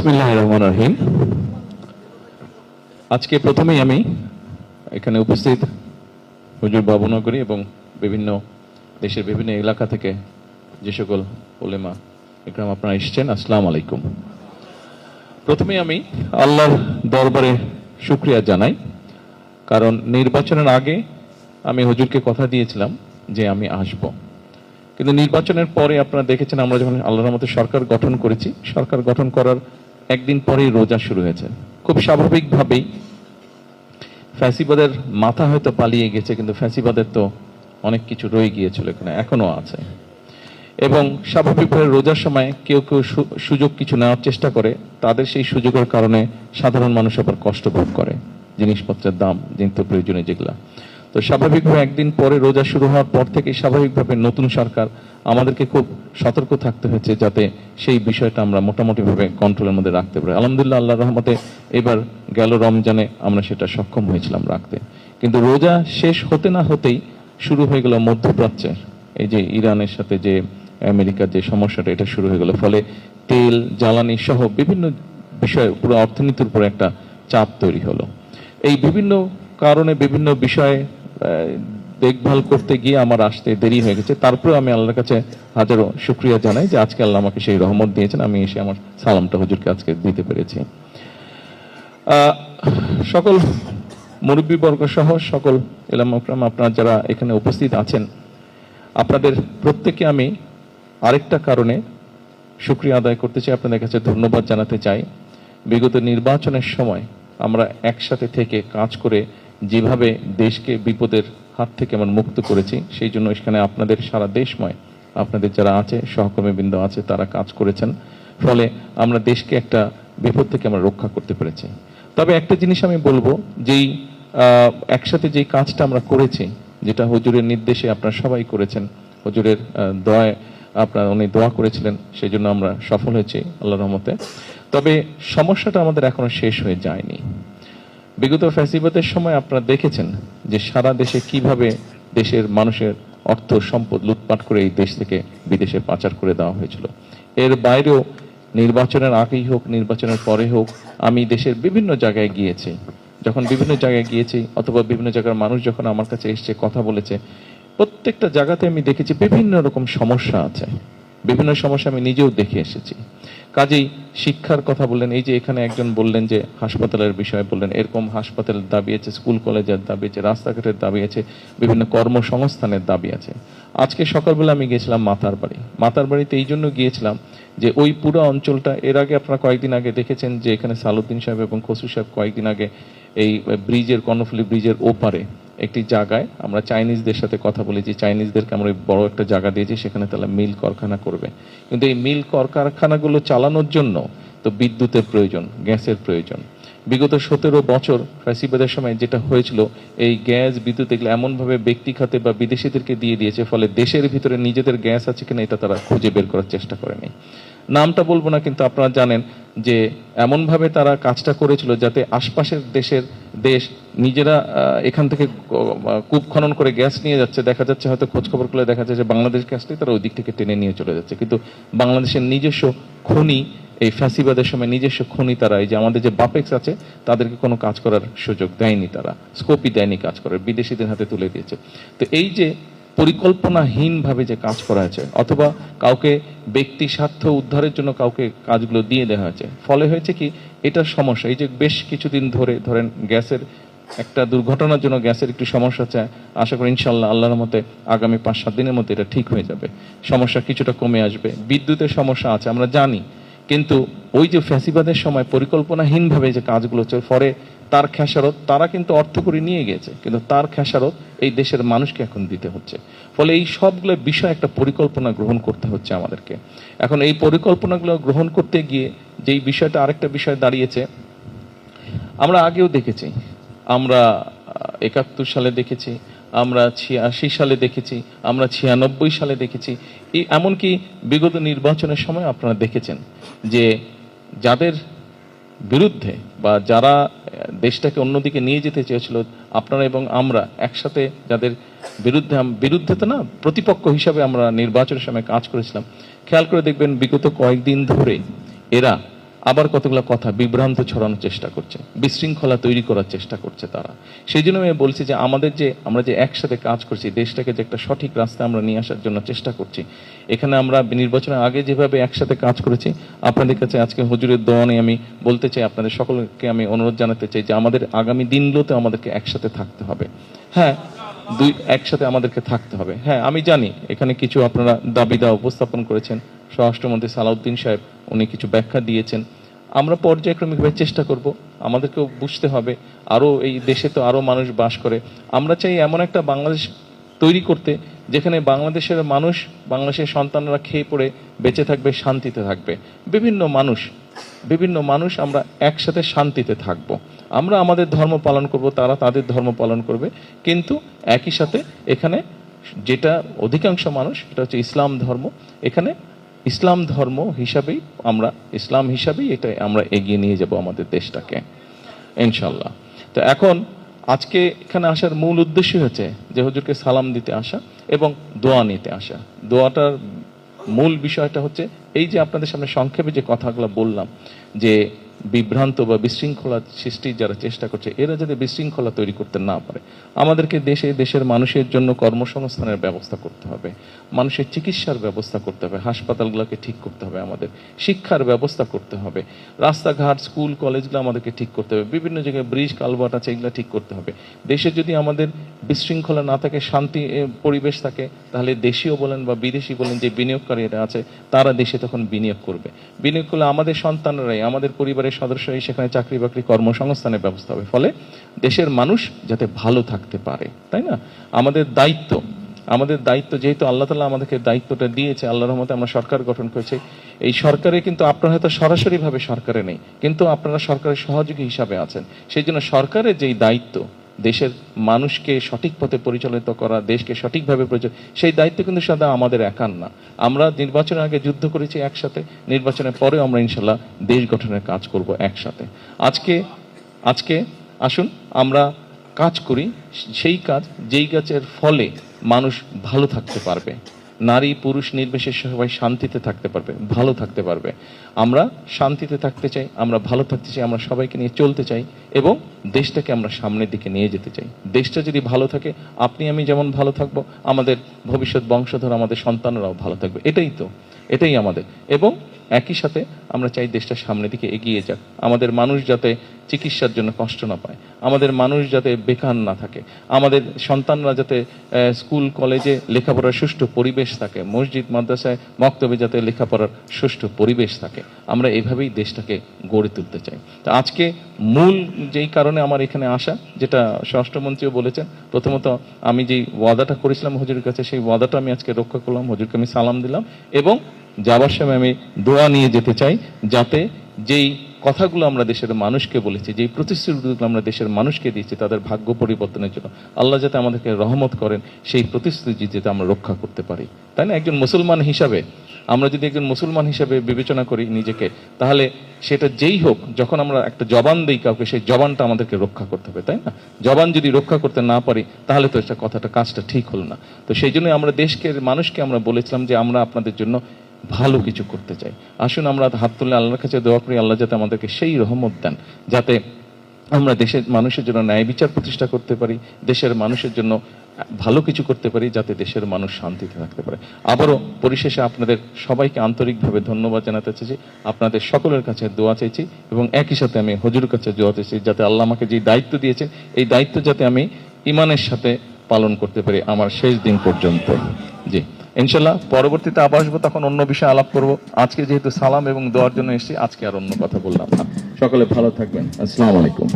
বিসমিল্লাহির রহমানির রহিম। আজকে প্রথমেই আমি এখানে উপস্থিত হুজুর বাবুনগরী এবং বিভিন্ন দেশের বিভিন্ন এলাকা থেকে যে সকল উলেমা ইকরাম আপনারা এসেছেন, আসসালামু আলাইকুম। প্রথমেই আমি আল্লাহর দরবারে শুকরিয়া জানাই, কারণ নির্বাচনের আগে আমি হুজুরকে কথা দিয়েছিলাম যে আমি আসব, কিন্তু নির্বাচনের পরে আপনারা দেখেছেন আমরা যখন আল্লাহর রহমতে সরকার গঠন করেছি, সরকার গঠন করার একদিন পরেই রোজা শুরু হয়েছে। খুব স্বাভাবিকভাবেই ফ্যাসিবাদের মাথা হয়তো পালিয়ে গেছে, কিন্তু ফ্যাসিবাদের তো অনেক কিছু রয়ে গিয়েছিল, এখানে এখনো আছে। এবং স্বাভাবিকভাবে রোজার সময় কেউ কেউ সুযোগ কিছু নেওয়ার চেষ্টা করে, তাদের সেই সুযোগের কারণে সাধারণ মানুষ আবার কষ্ট ভোগ করে, জিনিসপত্রের দাম নিত্য প্রয়োজনীয় যেগুলা। তো স্বাভাবিকভাবে একদিন পরে রোজা শুরু হওয়ার পর থেকে স্বাভাবিকভাবে নতুন সরকার আমাদেরকে খুব সতর্ক থাকতে হয়েছে, যাতে সেই বিষয়টা আমরা মোটামুটিভাবে কন্ট্রোলের মধ্যে রাখতে পারি। আলহামদুলিল্লাহ, আল্লাহর রহমতে এবার গেল রমজানে আমরা সেটা সক্ষম হয়েছিলাম রাখতে। কিন্তু রোজা শেষ হতে না হতেই শুরু হয়ে গেল মধ্যপ্রাচ্যের এই যে ইরানের সাথে যে আমেরিকার যে সমস্যাটা, এটা শুরু হয়ে গেল। ফলে তেল, জ্বালানি সহ বিভিন্ন বিষয়ে পুরো অর্থনীতির উপর একটা চাপ তৈরি হলো। এই বিভিন্ন কারণে বিভিন্ন বিষয়ে দেখভাল করতে গিয়ে আমার আসতে দেরি হয়ে গেছে। তারপরে আমি আল্লাহর কাছে হাজারো শুকরিয়া জানাই যে আজকে আল্লাহ আমাকে সেই রহমত দিয়েছেন, আমি এসে আমার সালামটা হুজুরকে আজকে দিতে পেরেছি। সকল মুরব্বীবর্গ সহ সকল ইলামা ইকরাম আপনারা যারা এখানে উপস্থিত আছেন, আপনাদের প্রত্যেককে আমি আরেকটা কারণে শুকরিয়া আদায় করতে চাই, আপনাদের কাছে ধন্যবাদ জানাতে চাই। বিগত নির্বাচনের সময় আমরা একসাথে থেকে কাজ করে যেভাবে দেশকে বিপদের হাত থেকে আমরা মুক্ত করেছি, সেই জন্য এখানে আপনাদের সারা দেশময় আপনাদের যারা আছে সহকর্মীবৃন্দ আছে তারা কাজ করেছেন, ফলে আমরা দেশকে একটা বিপদ থেকে আমরা রক্ষা করতে পেরেছি। তবে একটা জিনিস আমি বলবো, যেই একসাথে যেই কাজটা আমরা করেছি, যেটা হুজুরের নির্দেশে আপনারা সবাই করেছেন, হুজুরের দোয়ায় আপনারা উনি দোয়া করেছিলেন, সেই জন্য আমরা সফল হয়েছি আল্লাহর রহমতে। তবে সমস্যাটা আমাদের এখনো শেষ হয়ে যায়নি। বিগত ফ্যাসিবাদের সময় আপনারা দেখেছেন যে সারা দেশে কিভাবে দেশের মানুষের অর্থ সম্পদ লুটপাট করে এই দেশ থেকে বিদেশে পাচার করে দেওয়া হয়েছিল। এর বাইরেও নির্বাচনের আগেই হোক, নির্বাচনের পরে হোক, আমি দেশের বিভিন্ন জায়গায় গিয়েছি। যখন বিভিন্ন জায়গায় গিয়েছি অথবা বিভিন্ন জায়গার মানুষ যখন আমার কাছে এসছে, কথা বলেছে, প্রত্যেকটা জায়গাতে আমি দেখেছি বিভিন্ন রকম সমস্যা আছে, বিভিন্ন সমস্যা আমি নিজেও দেখে এসেছি। কাজেই শিক্ষার কথা বললেন, এই যে এখানে একজন বললেন যে হাসপাতালের বিষয়ে বললেন, এরকম হাসপাতালের দাবি আছে, স্কুল কলেজের দাবি আছে, রাস্তাঘাটের দাবি আছে, বিভিন্ন কর্মসংস্থানের দাবি আছে। আজকে সকালবেলা আমি গিয়েছিলাম মাতার বাড়িতে এই জন্য গিয়েছিলাম যে ওই পুরো অঞ্চলটা, এর আগে আপনারা কয়েকদিন আগে দেখেছেন যে এখানে সালুদ্দিন সাহেব এবং খসরু সাহেব কয়েকদিন আগে এই ব্রিজের, কর্ণফুলী ব্রিজের ওপারে একটি জায়গায় আমরা চাইনিজদের সাথে কথা বলেছি, চাইনিজদেরকে আমরা বড় একটা জায়গা দিয়েছি, সেখানে তারা মিল কারখানা করবে। কিন্তু এই মিল কারখানাগুলো চালানোর জন্য তো বিদ্যুতের প্রয়োজন, গ্যাসের প্রয়োজন। বিগত 17 বছর ফ্যাসিবাদের সময় যেটা হয়েছিল, এই গ্যাস বিদ্যুৎ এগুলো এমনভাবে ব্যক্তি খাতে বা বিদেশিদেরকে দিয়ে দিয়েছে, ফলে দেশের ভিতরে নিজেদের গ্যাস আছে কিনা এটা তারা খুঁজে বের করার চেষ্টা করেনি। নামটা বলবো না, কিন্তু আপনারা জানেন যে এমনভাবে তারা কাজটা করেছিল যাতে আশপাশের দেশ নিজেরা এখান থেকে কূপ খনন করে গ্যাস নিয়ে যাচ্ছে, দেখা যাচ্ছে হয়তো খোঁজখবর করলে দেখা যাচ্ছে যে বাংলাদেশ গ্যাসটাই তারা ওই দিক থেকে টেনে নিয়ে চলে যাচ্ছে। কিন্তু বাংলাদেশের নিজস্ব খনি, এই ফ্যাসিবাদের সময় নিজস্ব খনি তারা, এই যে আমাদের যে বাপেক্স আছে, তাদেরকে কোনো কাজ করার সুযোগ দেয়নি, তারা স্কোপই দেয়নি কাজ করার, বিদেশিদের হাতে তুলে দিয়েছে। তো এই যে পরিকল্পনাহীনভাবে যে কাজ করা হয়েছে, অথবা কাউকে ব্যক্তি স্বার্থ উদ্ধারের জন্য কাউকে কাজগুলো দিয়ে দেওয়া হয়েছে, ফলে হয়েছে কি, এটার সমস্যা। এই যে বেশ কিছুদিন ধরে ধরেন গ্যাসের একটা দুর্ঘটনার জন্য গ্যাসের একটু সমস্যা আছে, আশা করি ইনশাল্লাহ আল্লাহর মতে আগামী 5-7 দিনের মধ্যে এটা ঠিক হয়ে যাবে, সমস্যা কিছুটা কমে আসবে। বিদ্যুতের সমস্যা আছে আমরা জানি, কিন্তু ওই যে ফ্যাসিবাদের সময় পরিকল্পনাহীনভাবে যে কাজগুলো হচ্ছে, ফলে তার খেসারত তারা কিন্তু অর্থ করে নিয়ে গেছে, কিন্তু তার খেসারত এই দেশের মানুষকে এখন দিতে হচ্ছে। ফলে এই সবগুলো বিষয় একটা পরিকল্পনা গ্রহণ করতে হচ্ছে আমাদেরকে। এখন এই পরিকল্পনাগুলো গ্রহণ করতে গিয়ে যেই বিষয়টা, আরেকটা বিষয় দাঁড়িয়েছে, আমরা আগেও দেখেছি, আমরা 71 সালে দেখেছি, আমরা 86 সালে দেখেছি, আমরা 96 সালে দেখেছি, এই এমনকি বিগত নির্বাচনের সময় আপনারা দেখেছেন যে যাদের বিরুদ্ধে বা যারা দেশটাকে অন্যদিকে নিয়ে যেতে চেয়েছিল, আপনারা এবং আমরা একসাথে যাদের বিরুদ্ধে তো না, প্রতিপক্ষ হিসাবে আমরা নির্বাচনের সময় কাজ করেছিলাম, খেয়াল করে দেখবেন বিগত কয়েকদিন ধরে এরা আবার কতগুলো কথা বিভ্রান্ত ছড়ানোর চেষ্টা করছে, বিশৃঙ্খলা তৈরি করার চেষ্টা করছে তারা। সেই জন্য আমি বলছি যে আমরা যে একসাথে কাজ করছি, দেশটাকে যে একটা সঠিক রাস্তায় আমরা নিয়ে আসার জন্য চেষ্টা করছি, এখানে আমরা নির্বাচনের আগে যেভাবে একসাথে কাজ করেছি, আপনাদের কাছে আজকে হুজুরের দোয়া নিয়ে আমি বলতে চাই, আপনাদের সকলকে আমি অনুরোধ জানাতে চাই যে আমাদের আগামী দিনগুলোতে আমাদেরকে একসাথে থাকতে হবে। হ্যাঁ, একসাথে আমাদেরকে থাকতে হবে। হ্যাঁ, আমি জানি এখানে কিছু আপনারা দাবিদা উপস্থাপন করেছেন, স্বরাষ্ট্রমন্ত্রী সালাউদ্দিন সাহেব উনি কিছু ব্যাখ্যা দিয়েছেন। আমরা পর্যায়ক্রমিকভাবে চেষ্টা করব, আমাদেরকেও বুঝতে হবে আরও এই দেশে তো আরও মানুষ বাস করে। আমরা চাই এমন একটা বাংলাদেশ তৈরি করতে যেখানে বাংলাদেশের মানুষ, বাংলাদেশের সন্তানরা খেয়ে পড়ে বেঁচে থাকবে, শান্তিতে থাকবে। বিভিন্ন মানুষ আমরা একসাথে শান্তিতে থাকব। আমরা আমাদের ধর্ম পালন করব, তারা তাদের ধর্ম পালন করবে, কিন্তু একই সাথে এখানে যেটা অধিকাংশ মানুষ, এটা হচ্ছে ইসলাম ধর্ম। এখানে ইসলাম ধর্ম হিসাবেই ইসলাম হিসাবেই এটা আমরা এগিয়ে নিয়ে যাব আমাদের দেশটাকে ইনশাল্লাহ। তো এখন আজকে এখানে আসার মূল উদ্দেশ্য হচ্ছে যে হুজুরকে সালাম দিতে আসা এবং দোয়া নিতে আসা। দোয়াটার মূল বিষয়টা হচ্ছে এই যে আপনাদের সামনে সংক্ষেপে যে কথাগুলো বললাম, যে বিভ্রান্ত বা বিশৃঙ্খলা সৃষ্টির যারা চেষ্টা করছে, এরা যাতে বিশৃঙ্খলা তৈরি করতে না পারে, আমাদেরকে দেশের মানুষের জন্য কর্মসংস্থানের ব্যবস্থা করতে হবে, মানুষের চিকিৎসার ব্যবস্থা করতে হবে, হাসপাতালগুলোকে ঠিক করতে হবে, আমাদের শিক্ষার ব্যবস্থা করতে হবে, রাস্তাঘাট স্কুল কলেজগুলো আমাদেরকে ঠিক করতে হবে, বিভিন্ন জায়গায় ব্রিজ কালভার্ট আছে এগুলো ঠিক করতে হবে। দেশে যদি আমাদের বিশৃঙ্খলা না থাকে, শান্তি পরিবেশ থাকে, তাহলে দেশীয় বলেন বা বিদেশি বলেন যে বিনিয়োগকারীরা আছে, তারা দেশে তখন বিনিয়োগ করবে। বিনিয়োগ করলে আমাদের সন্তানরাই, আমাদের পরিবারের সদস্যই সেখানে চাকরি বাকরি কর্মসংস্থানের ব্যবস্থা হবে, ফলে দেশের মানুষ যাতে ভালো থাকতে পারে, তাই না? আমাদের দায়িত্ব যেহেতু আল্লাহ তাআলা আমাদেরকে দায়িত্বটা দিয়েছে, আল্লাহর রহমতে আমরা সরকার গঠন করেছি। এই সরকারে কিন্তু আপনারা হয়তো সরাসরিভাবে সরকারে নেই, কিন্তু আপনারা সরকারের সহযোগী হিসাবে আছেন। সেই জন্য সরকারের যেই দায়িত্ব, দেশের মানুষকে সঠিক পথে পরিচালিত করা, দেশকে সঠিকভাবে সেই দায়িত্ব কিন্তু সাদা আমাদের একার না। আমরা নির্বাচনের আগে যুদ্ধ করেছি একসাথে, নির্বাচনের পরেও আমরা ইনশাল্লাহ দেশ গঠনের কাজ করব একসাথে। আজকে আসুন আমরা কাজ করি সেই কাজ, যেই কাজের ফলে মানুষ ভালো থাকতে পারবে, নারী পুরুষ নির্বিশেষে সবাই শান্তিতে থাকতে পারবে, ভালো থাকতে পারবে। আমরা শান্তিতে থাকতে চাই, আমরা ভালো থাকতে চাই, আমরা সবাইকে নিয়ে চলতে চাই এবং দেশটাকে আমরা সামনের দিকে নিয়ে যেতে চাই। দেশটা যদি ভালো থাকে, আপনি আমি যেমন ভালো থাকবো, আমাদের ভবিষ্যৎ বংশধর, আমাদের সন্তানরাও ভালো থাকবে। এটাই আমাদের। এবং একই সাথে আমরা চাই দেশটা সামনের দিকে এগিয়ে যাক, আমাদের মানুষ যাতে চিকিৎসার জন্য কষ্ট না পায়, আমাদের মানুষ যাতে বেকার না থাকে, আমাদের সন্তানরা যাতে স্কুল কলেজে লেখাপড়ার সুষ্ঠু পরিবেশ থাকে, মসজিদ মাদ্রাসায় মক্তবে যাতে লেখাপড়ার সুষ্ঠু পরিবেশ থাকে। আমরা এভাবেই দেশটাকে গড়ে তুলতে চাই। তো আজকে মূল যেই কারণে আমার এখানে আসা, যেটা স্বরাষ্ট্রমন্ত্রীও বলেছেন, প্রথমত আমি যেই ওয়াদাটা করেছিলাম হুজুরের কাছে, সেই ওয়াদাটা আমি আজকে রক্ষা করলাম, হুজুরকে আমি সালাম দিলাম এবং যাবার সময় আমি দোয়া নিয়ে যেতে চাই, যাতে যেই কথাগুলো আমরা দেশের মানুষকে বলেছি, যেই প্রতিশ্রুতিগুলো আমরা দেশের মানুষকে দিয়েছি তাদের ভাগ্য পরিবর্তনের জন্য, আল্লাহ যাতে আমাদেরকে রহমত করেন, সেই প্রতিশ্রুতি যাতে আমরা রক্ষা করতে পারি, তাই না? একজন মুসলমান হিসাবে আমরা যদি একজন মুসলমান হিসাবে বিবেচনা করি নিজেকে, তাহলে সেটা যেই হোক, যখন আমরা একটা জবান দিই কাউকে, সেই জবানটা আমাদেরকে রক্ষা করতে হবে, তাই না? জবান যদি রক্ষা করতে না পারি, তাহলে তো এটা কাজটা ঠিক হলো না। তো সেই জন্য আমরা মানুষকে আমরা বলেছিলাম যে আমরা আপনাদের জন্য ভালো কিছু করতে চাই। আসুন আমরা হাত তুলে আল্লাহর কাছে দোয়া করি, আল্লাহ যাতে আমাদেরকে সেই রহমত দেন, যাতে আমরা দেশের মানুষের জন্য ন্যায় বিচার প্রতিষ্ঠা করতে পারি, দেশের মানুষের জন্য ভালো কিছু করতে পারি, যাতে দেশের মানুষ শান্তিতে থাকতে পারে। আবারও পরিশেষে আপনাদের সবাইকে আন্তরিকভাবে ধন্যবাদ জানাতে চাইছি, আপনাদের সকলের কাছে দোয়া চাইছি এবং একই সাথে আমি হুজুরের কাছে দোয়া চাইছি, যাতে আল্লাহ আমাকে যে দায়িত্ব দিয়েছে, এই দায়িত্ব যাতে আমি ঈমানের সাথে পালন করতে পারি আমার শেষ দিন পর্যন্ত। জি, ইনশাল্লাহ পরবর্তীতে আবার আসবো, তখন অন্য বিষয়ে আলাপ করবো। আজকে যেহেতু সালাম এবং দোয়ার জন্য এসেছি, আজকে আর অন্য কথা বললাম না। সকলে ভালো থাকবেন। আসসালামু আলাইকুম।